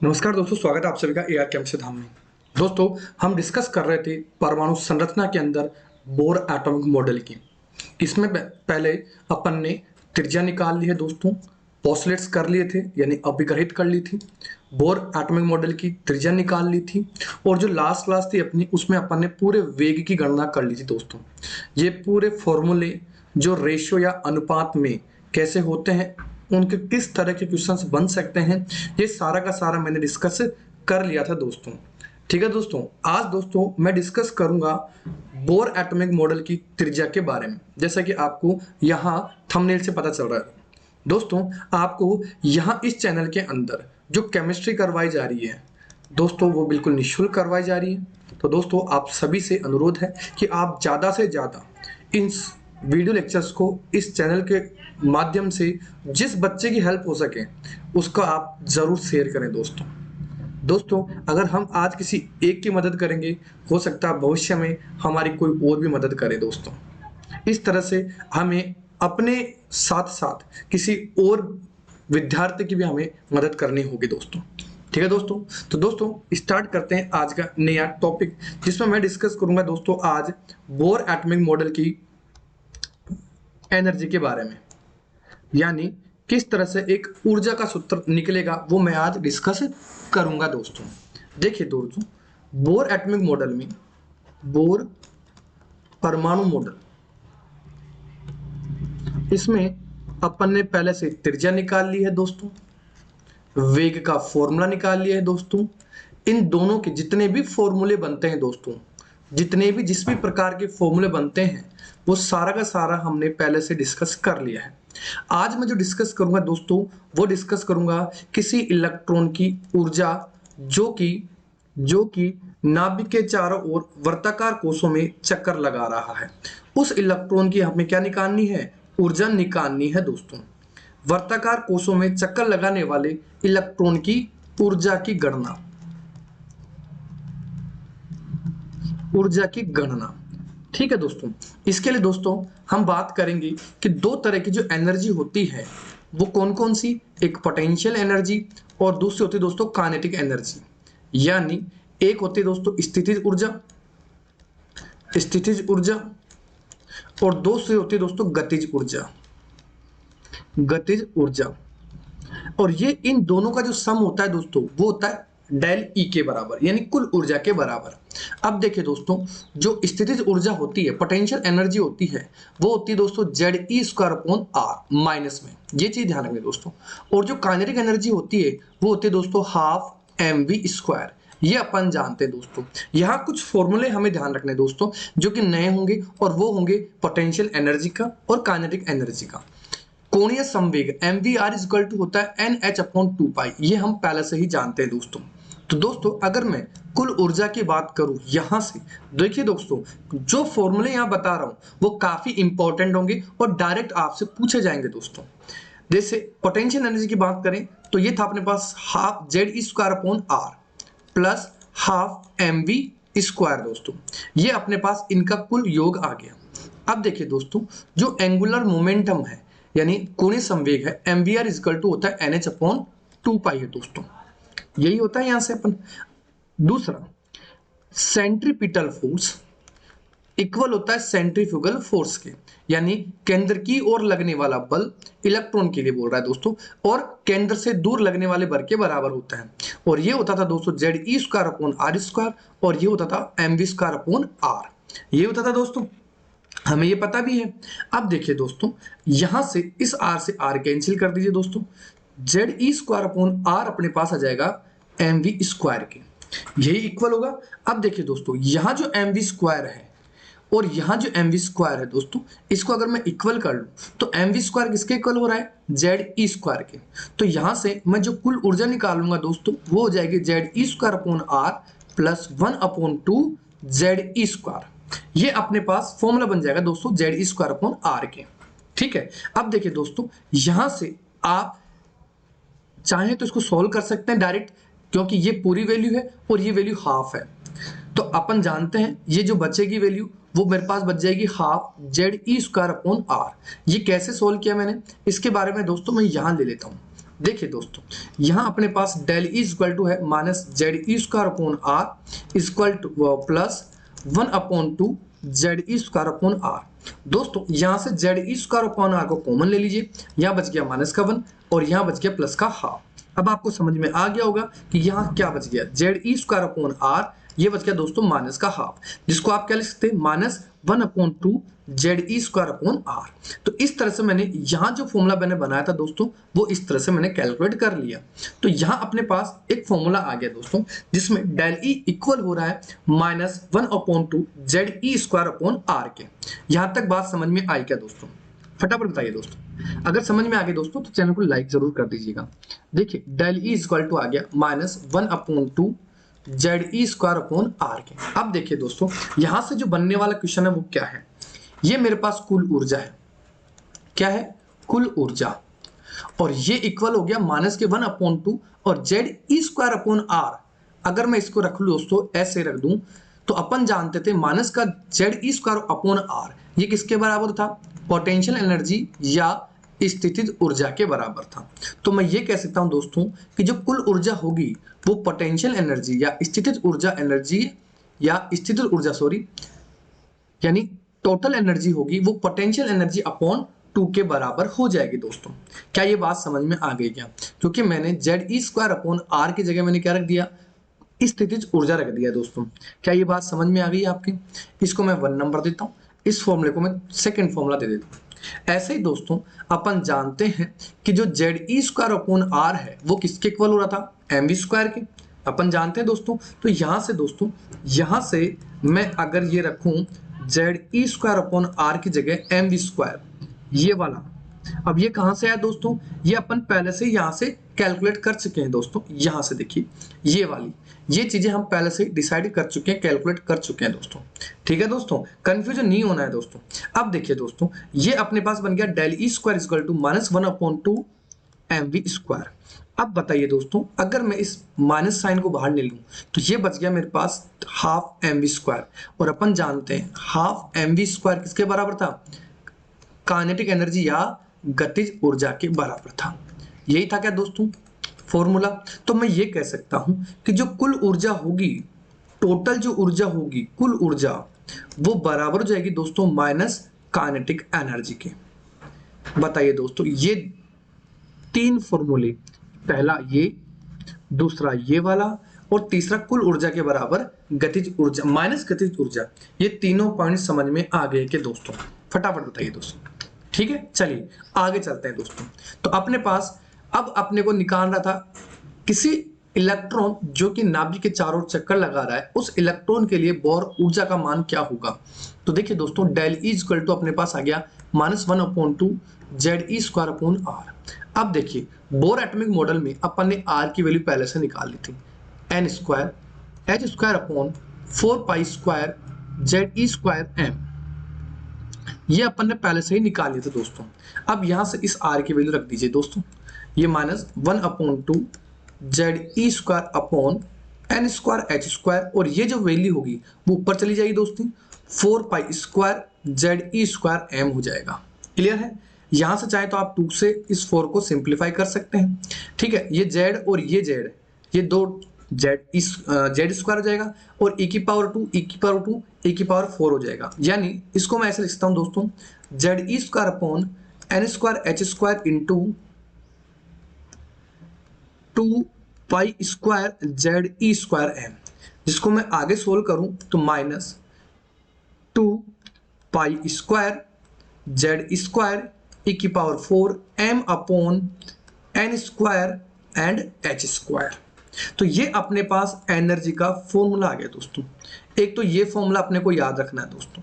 नमस्कार दोस्तों, स्वागत है आप सभी का एआर केमिस्ट्री धाम में। दोस्तों, हम डिस्कस कर रहे थे परमाणु संरचना के अंदर बोर एटॉमिक मॉडल की। इसमें पहले अपन ने त्रिज्या निकाल ली है दोस्तों, पोस्टुलेट्स कर लिए थे यानी अभिग्रहित कर ली थी, बोर एटॉमिक मॉडल की त्रिज्या निकाल ली थी, और जो लास्ट क्लास थी अपनी उसमें अपन ने पूरे वेग की गणना कर ली थी दोस्तों। ये पूरे फॉर्मूले जो रेशियो या अनुपात में कैसे होते हैं, उनके किस तरह के क्वेश्चंस बन सकते हैं, ये सारा का सारा मैंने डिस्कस कर लिया था दोस्तों। ठीक है दोस्तों, आज दोस्तों मैं डिस्कस करूंगा बोर एटॉमिक मॉडल की त्रिज्या के बारे में। जैसा कि आपको यहाँ थंबनेल से पता चल रहा है दोस्तों, आपको यहाँ इस चैनल के अंदर जो केमिस्ट्री करवाई जा रही है दोस्तों, वो बिल्कुल निःशुल्क करवाई जा रही है। तो दोस्तों, आप सभी से अनुरोध है कि आप ज़्यादा से ज़्यादा इन वीडियो लेक्चर्स को इस चैनल के माध्यम से जिस बच्चे की हेल्प हो सके उसका आप ज़रूर शेयर करें दोस्तों। दोस्तों, अगर हम आज किसी एक की मदद करेंगे, हो सकता है भविष्य में हमारी कोई और भी मदद करे दोस्तों। इस तरह से हमें अपने साथ साथ किसी और विद्यार्थी की भी हमें मदद करनी होगी दोस्तों। ठीक है दोस्तों, तो दोस्तों स्टार्ट करते हैं आज का नया टॉपिक, जिसमें मैं डिस्कस करूंगा दोस्तों आज बोर एटॉमिक मॉडल की एनर्जी के बारे में, यानी किस तरह से एक ऊर्जा का सूत्र निकलेगा वो मैं आज डिस्कस करूंगा दोस्तों। देखिए दोस्तों, बोर एटॉमिक मॉडल में बोर परमाणु मॉडल, इसमें अपन ने पहले से त्रिज्या निकाल ली है दोस्तों, वेग का फॉर्मूला निकाल लिया है दोस्तों। इन दोनों के जितने भी फॉर्मूले बनते हैं दोस्तों, जिस भी प्रकार के फॉर्मूले बनते हैं वो सारा का सारा हमने पहले से डिस्कस कर लिया है। आज मैं जो डिस्कस करूंगा दोस्तों, वो डिस्कस करूंगा किसी इलेक्ट्रॉन की ऊर्जा जो कि नाभिक के चारों ओर वर्ताकार कोषों में चक्कर लगा रहा है। उस इलेक्ट्रॉन की हमें क्या निकालनी है? ऊर्जा निकालनी है दोस्तों। वर्ताकार कोषों में चक्कर लगाने वाले इलेक्ट्रॉन की ऊर्जा की गणना। ठीक है दोस्तों, इसके लिए दोस्तों हम बात करेंगे कि दो तरह की जो एनर्जी होती है वो कौन कौन सी, एक पोटेंशियल एनर्जी और दूसरी होती है दोस्तों काइनेटिक एनर्जी। यानी एक होती है दोस्तों स्थितिज ऊर्जा और दूसरी होती है दोस्तों गतिज ऊर्जा। और ये इन दोनों का जो सम होता है दोस्तों वो होता है डेल ई के बराबर, यानी कुल ऊर्जा के बराबर। अब देखिए दोस्तों, जो स्थितिज ऊर्जा होती है, पोटेंशियल एनर्जी होती है, वो होती है दोस्तों Z E square upon R minus में, ये चीज ध्यान रखें दोस्तों। और जो काइनेटिक एनर्जी होती है वो होती है दोस्तों हाफ एम वी स्क्वायर, ये अपन जानते हैं दोस्तों। यहाँ कुछ फॉर्मूले हमें ध्यान रखने दोस्तों जो कि नए होंगे, और वो होंगे पोटेंशियल एनर्जी का और काइनेटिक एनर्जी का। कोणीय संवेग mvr इक्वल टू होता है nh अपॉन 2 ये हम पहले से ही जानते हैं दोस्तों। तो दोस्तों अगर मैं कुल ऊर्जा की बात करूं, यहां से देखिए दोस्तों, जो फॉर्मूले यहां बता रहा हूं वो काफी इंपॉर्टेंट होंगे और डायरेक्ट आपसे पूछे जाएंगे दोस्तों। जैसे पोटेंशियल एनर्जी की बात करें तो ये था अपने पास half Z E square upon R plus half M V square दोस्तों, ये अपने पास इनका कुल योग आ गया। अब देखिए दोस्तों, जो एंगुलर मोमेंटम है यानी कोणीय संवेग है, mvr इक्वल टू होता है nh अपॉन 2 है दोस्तों, यही होता है यहां से अपन। दूसरा, सेंट्रीपिटल फोर्स इक्वल होता है सेंट्रीफ्यूगल फोर्स के, यानी केंद्र की ओर लगने वाला बल इलेक्ट्रॉन के लिए बोल रहा है दोस्तों, और केंद्र से दूर लगने वाले बल के बराबर होता है। और ये होता था दोस्तों Z E square upon R square, और ये होता था M V square upon R, ये होता था दोस्तों, हमें ये पता भी है। अब देखिए दोस्तों, यहां से इस आर से आर कैंसिल कर दीजिए दोस्तों, Z E square upon R अपने पास आ जाएगा एम वी स्क्वायर के, यही इक्वल होगा। अब देखिए दोस्तों, यहां जो एम वी स्क्वायर है और यहां जो एम वी स्क्वायर है दोस्तों, इसको अगर मैं इक्वल कर लूं तो एम वी स्क्वायर किसके इक्वल हो रहा है? जेड ई स्क्वायर के। तो यहां से मैं जो कुल ऊर्जा निकालूंगा दोस्तों वो हो जाएगी Z E square upon R plus 1 upon 2 Z E square, ये अपने पास फॉर्मूला बन जाएगा दोस्तों Z E square upon R के। ठीक है, अब देखिए दोस्तों, यहां से आप चाहें तो इसको सॉल्व कर सकते हैं डायरेक्ट, क्योंकि ये पूरी वैल्यू है और ये वैल्यू हाफ है। तो अपन जानते हैं ये जो बचेगी वैल्यू वो मेरे पास बच जाएगी half Z E square upon R. ये कैसे सोल्व किया मैंने, इसके बारे में दोस्तों मैं यहां ले लेता हूं। देखिए दोस्तों, यहाँ अपने पास डेल ई इक्वल टू है minus Z E square upon R equal to plus 1/2 Z E square upon R. दोस्तों यहाँ से Z E square upon R को कॉमन ले लीजिए, यहाँ बच गया माइनस का 1 और यहाँ बच गया प्लस का हाफ। अब आपको समझ में आ गया होगा कि यहाँ क्या बच गया, Z E square upon R, ये बच गया दोस्तों माइनस का हाफ, जिसको आप क्या लिख सकते हैं -1/2 Z E square upon R. तो इस तरह से मैंने यहाँ जो फॉर्मूला मैंने बनाया था दोस्तों, वो इस तरह से मैंने कैलकुलेट कर लिया। तो यहाँ अपने पास एक फॉर्मूला आ गया दोस्तों, जिसमें डेल ई इक्वल हो रहा है -1/2 Z E square upon R के। यहाँ तक बात समझ में आई क्या दोस्तों? फटाफट बताइए दोस्तों, अगर समझ में आ गया दोस्तों तो चैनल को लाइक जरूर कर दीजिएगा। देखिए डेल ई इक्वल टू आ गया -1/2 Z E square upon R के। अब देखिए दोस्तों, यहां से जो बनने वाला क्वेश्चन है वो क्या है, ये मेरे पास कुल ऊर्जा है। क्या है? कुल ऊर्जा। और ये इक्वल हो गया माइनस के 1/2 और Z E square upon R. अगर मैं इसको रख लूं दोस्तों, ऐसे रख दूं, तो अपन जानते थे माइनस का Z E square upon R ये किसके बराबर था? पोटेंशियल एनर्जी या स्थितिज ऊर्जा के बराबर था। तो मैं ये कह सकता हूं दोस्तों कि जो कुल ऊर्जा होगी वो पोटेंशियल एनर्जी या स्थितिज ऊर्जा यानी टोटल एनर्जी होगी, वो पोटेंशियल एनर्जी अपॉन 2 के बराबर हो जाएगी दोस्तों। क्या ये बात समझ में आ गई क्या? क्योंकि मैंने Z E square upon R की जगह मैंने क्या रख दिया? स्थितिज ऊर्जा रख दिया दोस्तों। क्या ये बात समझ में आ गई आपकी? इसको मैं 1 नंबर देता हूँ, इस फॉर्मूले को मैं सेकंड फॉर्मूला दे देता हूँ। ऐसे ही दोस्तों अपन जानते हैं कि जो Z E square upon R है वो किसके इक्वल हो रहा था? एम वी स्क्वायर के। अपन जानते हैं दोस्तों। तो यहाँ से दोस्तों, यहाँ से मैं अगर ये रखूं Z E square upon R की जगह एम वी स्क्वायर, ये वाला, अब ये कहां से आया दोस्तों? ये अपन पहले से यहाँ से कैलकुलेट कर चुके हैं दोस्तों। यहाँ से देखिए ये वाली, ये चीजें हम पहले से डिसाइड कर चुके हैं, कैलकुलेट कर चुके हैं दोस्तों। ठीक है दोस्तों, कंफ्यूजन नहीं होना है दोस्तों। अब देखिए दोस्तों, ये अपने पास बन गया del E square equal to -1/2 M V square. अब बताइए दोस्तों, अगर मैं इस माइनस साइन को बाहर ले लूं तो ये बच गया मेरे पास हाफ एम वी स्क्वायर। और अपन जानते हैं हाफ एम वी स्क्वायर किसके बराबर था? काइनेटिक एनर्जी या गतिज ऊर्जा के बराबर था। यही था क्या दोस्तों फॉर्मूला? तो मैं ये कह सकता हूं कि जो कुल ऊर्जा होगी, टोटल जो ऊर्जा होगी, कुल ऊर्जा, वो बराबर हो जाएगी दोस्तों माइनस काइनेटिक एनर्जी के। बताइए दोस्तों, ये 3 फॉर्मूले, पहला ये, दूसरा ये वाला और तीसरा कुल ऊर्जा के बराबर गतिज ऊर्जा माइनस गतिज ऊर्जा, ये तीनों पॉइंट समझ में आ गए कि दोस्तों? फटाफट बताइए दोस्तों। ठीक है, चलिए आगे चलते हैं दोस्तों। तो अपने पास अब अपने को निकाल रहा था किसी इलेक्ट्रॉन जो कि नाभिक के चारों ओर चक्कर लगा रहा है, उस इलेक्ट्रॉन के लिए बोर ऊर्जा का मान क्या होगा? तो देखिए दोस्तों, डेल ई इक्वल टू अपने पास आ गया -1/2 Z E square upon R. अब देखिए बोर एटॉमिक मॉडल में अपन ने आर की वैल्यू पहले से निकाल ली थी, N square H square upon 4 pi square Z E square M, ये अपन ने पहले से ही निकाल लिया था दोस्तों। अब यहां से इस आर की वैल्यू रख दीजिए दोस्तों, ये -1/2 Z E square upon N square H square, और ये जो वैल्यू होगी वो ऊपर चली जाएगी दोस्तों, 4 pi square Z E square M हो जाएगा। क्लियर है? यहां से चाहे तो आप 2 से इस 4 को सिंप्लीफाई कर सकते हैं। ठीक है, ये जेड और ये जेड, ये दो जेड स्क्वायर हो जाएगा और e की पावर 2 e की पावर 2 e की पावर 4 हो जाएगा। यानी इसको मैं ऐसे लिखता हूं दोस्तों, Z E square upon N square H square into 2 pi square Z E square M, जिसको मैं आगे सोल्व करूं तो -2 pi square Z square e की power 4 m upon N square and H square. तो ये अपने पास एनर्जी का फॉर्मूला आ गया दोस्तों। एक तो ये फॉर्मूला अपने को याद रखना है दोस्तों।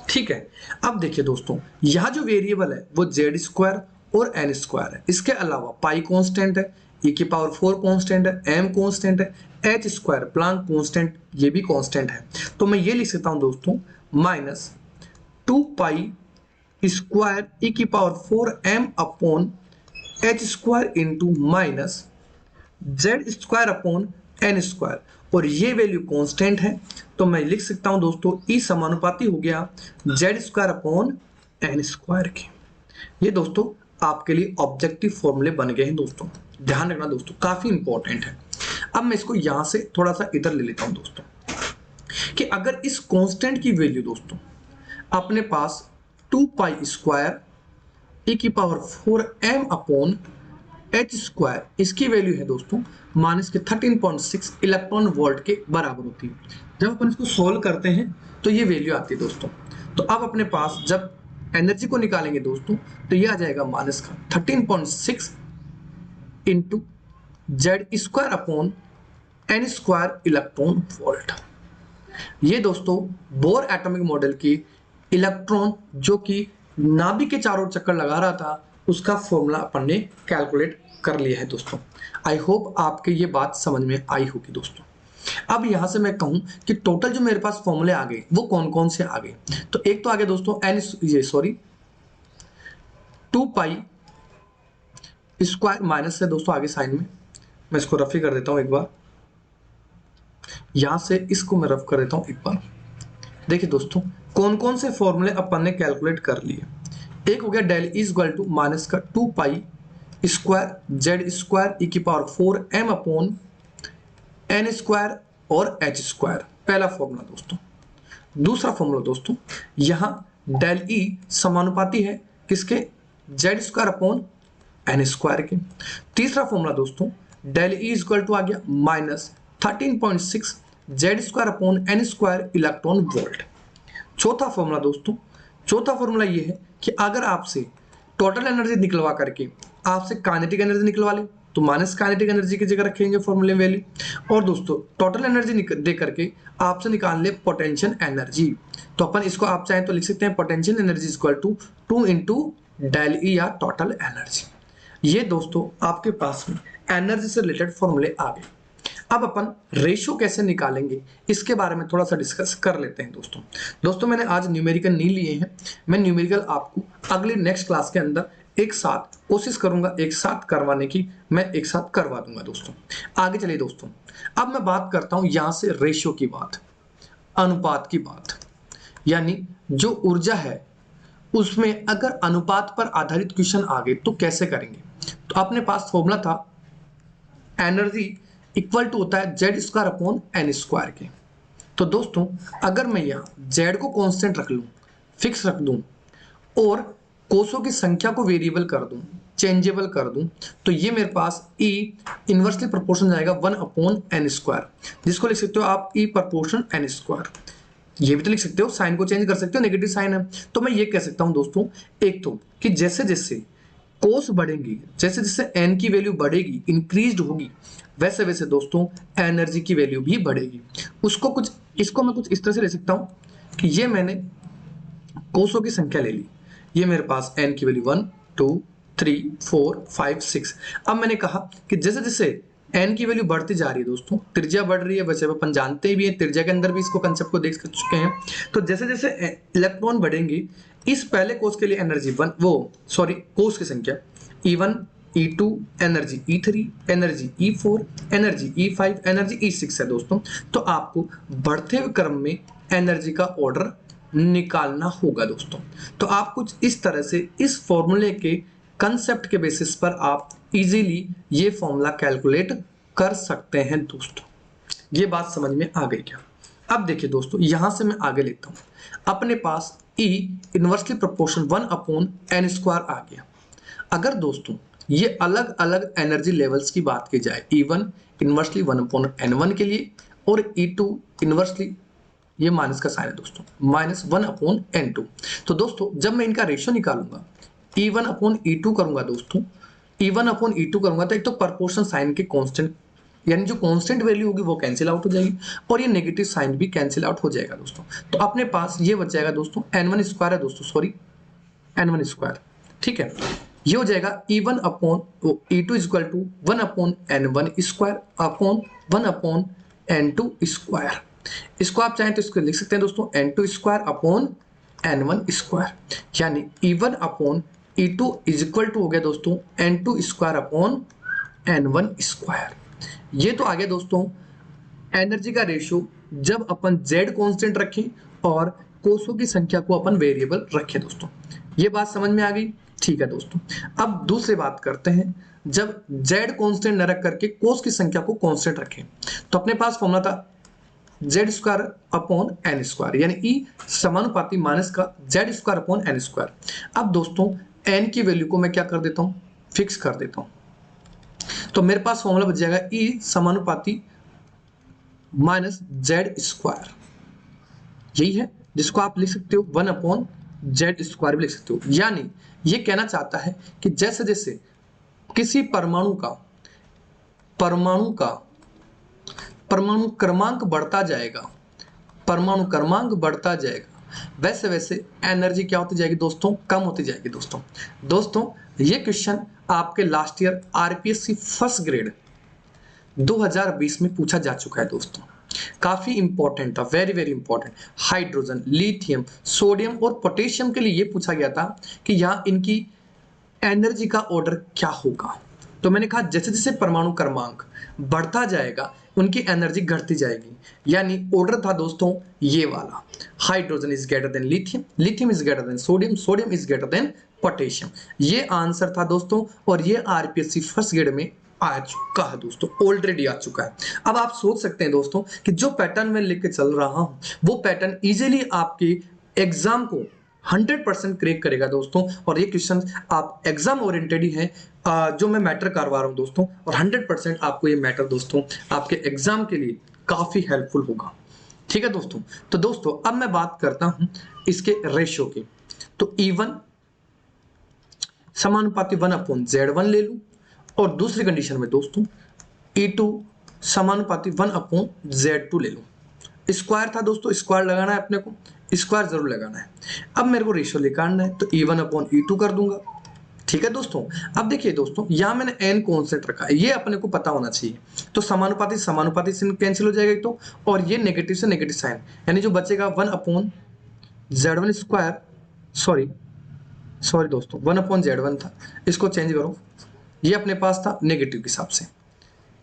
ठीक है, अब देखिए दोस्तों, यहाँ जो वेरिएबल है वो जेड स्क्वायर और एन स्क्वायर है। इसके अलावा पाई कांस्टेंट है, e की पावर 4 कांस्टेंट है, m कांस्टेंट है, एच स्क्वायर प्लांक कांस्टेंट ये भी कांस्टेंट है। तो मैं ये लिख सकता हूँ दोस्तों, -2 पाई स्क्वायर e की power 4 m upon H square into minus Z square upon N square, और ये वैल्यू कांस्टेंट है। तो मैं लिख सकता हूं दोस्तों, ई समानुपाती हो गया Z square upon N square के। ये दोस्तों आपके लिए ऑब्जेक्टिव फॉर्मूले बन गए हैं दोस्तों। ध्यान रखना दोस्तों, काफी इंपॉर्टेंट है। अब मैं इसको यहां से थोड़ा सा इधर ले लेता हूं दोस्तों, कि अगर इस कांस्टेंट की वैल्यू दोस्तों अपने पास 2 पाई स्क्वायर e की power 4m upon H square, इसकी वैल्यू है दोस्तों माइनस के 13.6 इलेक्ट्रॉन वोल्ट के बराबर होती है। जब अपन इसको सोल्व करते हैं तो ये वैल्यू आती है दोस्तों। तो अब अपने पास जब एनर्जी को निकालेंगे दोस्तों तो ये आ जाएगा माइनस का 13.6 into Z square upon N square electron volt. ये दोस्तों बोर एटॉमिक मॉडल की इलेक्ट्रॉन जो कि नाभिक के चारों ओर चक्कर लगा रहा था उसका फॉर्मूला अपन ने कैलकुलेट कर लिया है दोस्तों। आई होप आपके ये बात समझ में आई होगी दोस्तों। अब यहां से मैं कहूं कि टोटल जो मेरे पास फॉर्मूले आ गए वो कौन कौन से आ गए, तो एक तो आ गया दोस्तों ये 2 पाई स्क्वायर माइनस से दोस्तों आगे साइन में मैं इसको रफ ही कर देता हूं एक बार, यहां से इसको मैं रफ कर देता हूं एक बार। देखिए दोस्तों कौन कौन से फॉर्मूले अपन ने कैलकुलेट कर लिए। एक हो गया del is equal to minus का 2 pi square Z square E की power 4m upon N square और एच स्क्वायर, पहला फॉर्मूला दोस्तों। दूसरा फॉर्मूला दोस्तों यहां डेल ई समानुपाती है किसके, Z square upon N square के। तीसरा फॉर्मूला दोस्तों del E is equal to आ गया minus 13.6 Z square upon N square electron volt. चौथा फॉर्मूला दोस्तों, चौथा फॉर्मूला ये है कि अगर आपसे टोटल एनर्जी निकलवा करके आपसे काइनेटिक एनर्जी निकलवा ले तो माइनस काइनेटिक एनर्जी की जगह रखेंगे फॉर्मूले वैल्यू, और दोस्तों टोटल एनर्जी दे करके आपसे निकाल ले पोटेंशियल एनर्जी, तो अपन इसको आप चाहें तो लिख सकते हैं potential energy equal to 2 into del E या टोटल एनर्जी। ये दोस्तों आपके पास में एनर्जी से रिलेटेड फॉर्मूले आ गए। अब अपन रेशियो कैसे निकालेंगे इसके बारे में थोड़ा सा डिस्कस कर लेते हैं दोस्तों। दोस्तों मैंने आज न्यूमेरिकल नहीं लिए हैं, मैं न्यूमेरिकल आपको अगले नेक्स्ट क्लास के अंदर एक साथ कोशिश करूंगा एक साथ करवाने की, मैं एक साथ करवा दूंगा दोस्तों। आगे चलिए दोस्तों, अब मैं बात करता हूं यहां से रेशियो की बात, अनुपात की बात, यानी जो ऊर्जा है उसमें अगर अनुपात पर आधारित क्वेश्चन आ गए तो कैसे करेंगे। तो अपने पास फॉर्मूला था एनर्जी इक्वल टू होता है Z square upon N square के। तो दोस्तों अगर मैं यहाँ जेड को कांस्टेंट रख लूं, फिक्स रख दूं और कोषों की संख्या को वेरिएबल कर दूं, चेंजेबल कर दूं, तो ये मेरे पास E इनवर्सली प्रोपोर्शन जाएगा 1 अपॉन एन स्क्वायर, जिसको लिख सकते हो आप E प्रोपोर्शन एन स्क्वायर। ये भी तो लिख सकते हो, साइन को चेंज कर सकते हो, नेगेटिव साइन है। तो मैं ये कह सकता हूं दोस्तों एक तो कि जैसे जैसे कोस बढ़ेंगी, जैसे जैसे एन की वैल्यू बढ़ेगी, इंक्रीज होगी, वैसे वैसे दोस्तों एनर्जी की वैल्यू भी बढ़ेगी। इसको मैं कुछ इस तरह से ले सकता हूं कि ये मैंने कोसों की संख्या ले ली, ये मेरे पास एन की वैल्यू 1 2 3 4 5 6। अब मैंने कहा कि जैसे जैसे एन की वैल्यू बढ़ती जा रही है दोस्तों, त्रिज्या बढ़ रही है, वैसे अपन जानते भी हैं त्रिज्या के अंदर भी इसको कंसेप्ट को देख चुके हैं। तो जैसे जैसे इलेक्ट्रॉन बढ़ेंगे इस पहले कोस के लिए एनर्जी कोस की संख्या E1 E2 energy E3 energy E4 energy E5 energy E6 है दोस्तों। तो आपको बढ़ते हुए क्रम में एनर्जी का ऑर्डर निकालना होगा दोस्तों। तो आप कुछ इस तरह से इस फॉर्मूले के कंसेप्ट के बेसिस पर आप इजीली ये फॉर्मूला कैलकुलेट कर सकते हैं दोस्तों। ये बात समझ में आ गई क्या। अब देखिए दोस्तों यहां से मैं आगे लेता हूं, अपने पास E inversely proportion 1 upon N square आ गया। अगर दोस्तों ये अलग अलग एनर्जी लेवल्स की बात की जाए, E1 इनवर्सली 1 अपॉन N1 के लिए और E2 इनवर्सली, ये माइनस का साइन है दोस्तों, माइनस 1 अपॉन N2। तो दोस्तों जब मैं इनका रेशियो निकालूंगा E1 अपॉन E2 करूंगा दोस्तों, E1 अपॉन E2 करूंगा तो एक तो प्रोपोर्शन साइन के कांस्टेंट, यानी जो कांस्टेंट वैल्यू होगी वो कैंसिल आउट हो जाएगी और ये नेगेटिव साइन भी कैंसिल आउट हो जाएगा दोस्तों। तो अपने पास ये बच जाएगा दोस्तों N1 स्क्वायर है दोस्तों, N1 स्क्वायर, ठीक है। ये हो जाएगा E1 upon E2 equal to 1 upon N1 square upon 1 upon N2 square. इसको आप चाहें तो इसको लिख सकते हैं दोस्तों N2 square upon N1 square, यानी E1 upon E2 is equal to हो गया दोस्तों N2 square upon N1 square. ये तो आ गया दोस्तों एनर्जी का रेशियो जब अपन Z कांस्टेंट रखें और कोषों की संख्या को अपन वेरिएबल रखें दोस्तों। ये बात समझ में आ गई। ठीक है दोस्तों, अब दूसरी बात करते हैं, जब z कांस्टेंट न रख करके कोस की संख्या को कांस्टेंट रखें, तो अपने पास फॉर्मूला था Z square upon N square, यानी ई समानुपाती माइनस का Z square upon N square. अब दोस्तों एन की वैल्यू को मैं क्या कर देता हूं, फिक्स कर देता हूं, तो मेरे पास फॉर्मूला बच जाएगा ई समानुपाती माइनस जेड स्क्वायर, यही है जिसको आप लिख सकते हो 1 अपॉन जेड स्क्वायर भी लिख सकते हो। यानी ये कहना चाहता है कि जैसे जैसे किसी परमाणु क्रमांक बढ़ता जाएगा, परमाणु क्रमांक बढ़ता जाएगा, वैसे वैसे एनर्जी क्या होती जाएगी दोस्तों, कम होती जाएगी। दोस्तों ये क्वेश्चन आपके last year RPSC first grade 2020 में पूछा जा चुका है दोस्तों, काफी इंपॉर्टेंट था, very very important. Hydrogen, lithium, sodium और पोटेशियम के लिए ये पूछा गया था कि यहाँ इनकी एनर्जी का ऑर्डर क्या होगा। तो मैंने कहा जैसे जैसे परमाणु क्रमांक बढ़ता जाएगा उनकी एनर्जी घटती जाएगी, यानी ऑर्डर था दोस्तों ये वाला, hydrogen is greater than lithium, lithium is greater than sodium, sodium is greater than potassium. ये आंसर था दोस्तों, और ये आरपीएससी फर्स्ट ग्रेड में आ चुका है दोस्तों, ऑलरेडी आ चुका है। अब आप सोच सकते हैं दोस्तों कि जो पैटर्न मैं लेके चल रहा हूं वो पैटर्न इजीली आपके एग्जाम को 100% क्रैक करेगा दोस्तों, और ये क्वेश्चन आप एग्जाम ओरिएंटेड ही है जो मैं मैटर करवा रहा हूं दोस्तों, और 100% आपको ये मैटर दोस्तों आपके एग्जाम के लिए काफी हेल्पफुल होगा। ठीक है दोस्तों, तो दोस्तों अब मैं बात करता हूं इसके रेशियो की। तो E1 समानुपाती 1 अपॉन Z1 ले लूं, और दूसरी कंडीशन में दोस्तों E2 समानुपाती 1 अपॉन Z2 ले लूं। स्क्वायर था दोस्तों, स्क्वायर लगाना है अपने को, स्क्वायर जरूर लगाना है। अब मेरे को रेशियो निकालना है, तो E1 अपॉन E2 कर दूंगा। ठीक है दोस्तों, अब देखिए दोस्तों यहां मैंने n कॉन्स्टेंट रखा है, ये अपने को पता होना चाहिए। तो समानुपाती समानुपाती से कैंसिल हो जाएगा एक तो, और ये नेगेटिव से नेगेटिव साइन, यानी जो बचेगा 1 अपॉन Z1 स्क्वायर, सॉरी दोस्तों 1 अपॉन Z1 था, इसको चेंज करो, ये अपने पास था नेगेटिव के हिसाब से,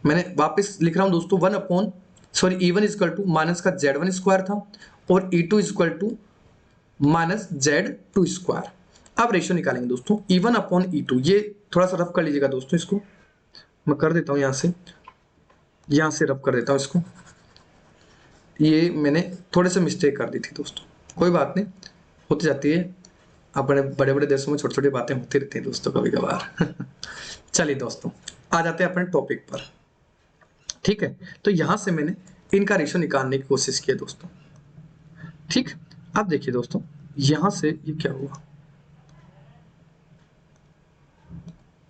मैंने वापस लिख रहा हूं दोस्तों 1 upon E1 equal to minus का Z1 स्क्वायर था, और E2 equal to minus Z2 square. अब रेशियो निकालेंगे दोस्तों E1 अपॉन E2, ये थोड़ा सा रफ कर लीजिएगा दोस्तों, इसको मैं कर देता हूं यहां से रफ कर देता हूं इसको, ये मैंने थोड़े से मिस्टेक कर दी थी दोस्तों, कोई बात नहीं, होती जाती है, अपने बड़े बड़े देशों में छोटी छोटी बातें होती रहती हैं दोस्तों कभी कभार। चलिए दोस्तों आ जाते हैं अपने टॉपिक पर। ठीक है, तो यहां से मैंने इनका रेशियो निकालने की कोशिश की है दोस्तों। ठीक, अब देखिए दोस्तों यहां से ये क्या हुआ।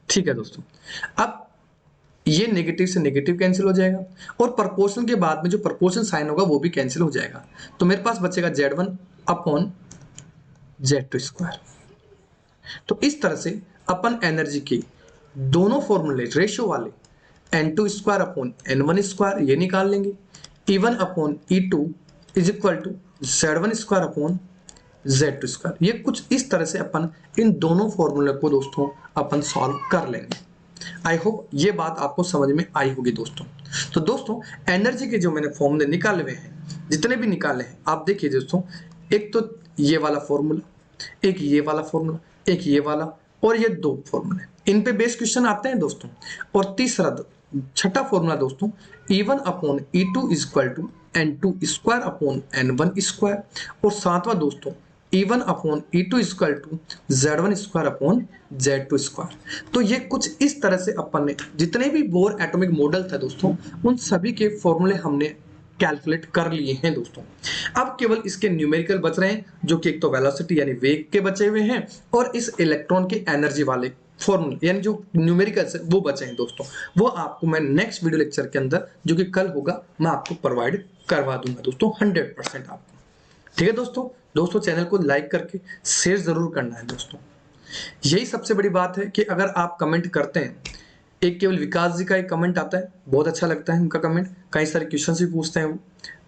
ठीक है दोस्तों, अब ये नेगेटिव से नेगेटिव कैंसिल हो जाएगा, और प्रोपोर्शन के बाद में जो प्रोपोर्शन साइन होगा वो भी कैंसिल हो जाएगा, तो मेरे पास बचेगा Z1 अपॉन Z2 स्क्वायर। तो इस तरह से अपन एनर्जी के दोनों फॉर्मूले रेशियो वाले N2 square upon N1 square ये निकाल लेंगे, E1 upon E2 is equal to Z1 square upon Z2 square. ये कुछ इस तरह से अपन इन दोनों फॉर्मूले को दोस्तों अपन सॉल्व कर लेंगे। आई होप ये बात आपको समझ में आई होगी दोस्तों। तो दोस्तों एनर्जी के जो मैंने फॉर्मूले निकाले हुए हैं, जितने भी निकाले हैं आप देखिए दोस्तों, एक तो ये वाला फॉर्मूला, एक ये वाला फॉर्मूला, एक ये वाला, और ये दो फॉर्मूले, इन पे बेस क्वेश्चन आते हैं दोस्तों। और तीसरा छठा फॉर्मूला दोस्तों E1 upon E2 is equal to N2 square upon N1 square, और सातवां दोस्तों E1 upon E2 equal to Z1 square upon Z2 square. तो ये कुछ इस तरह से अपन ने जितने भी बोर एटॉमिक मॉडल थे दोस्तों, उन सभी के फॉर्मूले हमने कैलकुलेट कर लिए हैं दोस्तों। अब केवल इसके न्यूमेरिकल बच रहे हैं, जो कि एक तो वेलोसिटी यानी वेग के बचे हुए हैं, और इस इलेक्ट्रॉन के एनर्जी वाले फॉर्मूले यानी जो न्यूमेरिकल्स है वो बचे हैं दोस्तों। वो आपको मैं नेक्स्ट वीडियो लेक्चर के अंदर, जो कि कल होगा, मैं आपको प्रोवाइड करवा दूंगा दोस्तों 100% आपको। ठीक है दोस्तों चैनल को लाइक करके शेयर जरूर करना है दोस्तों। यही सबसे बड़ी बात है कि अगर आप कमेंट करते हैं, एक केवल विकास जी का एक कमेंट आता है, बहुत अच्छा लगता है उनका कमेंट, कई सारे क्वेश्चन भी पूछते हैं, वो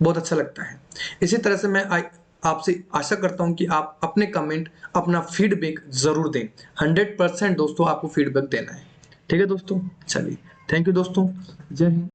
बहुत अच्छा लगता है। इसी तरह से मैं आपसे आशा करता हूं कि आप अपने कमेंट, अपना फीडबैक जरूर दें। 100% दोस्तों आपको फीडबैक देना है। ठीक है दोस्तों, चलिए थैंक यू दोस्तों, जय हिंद।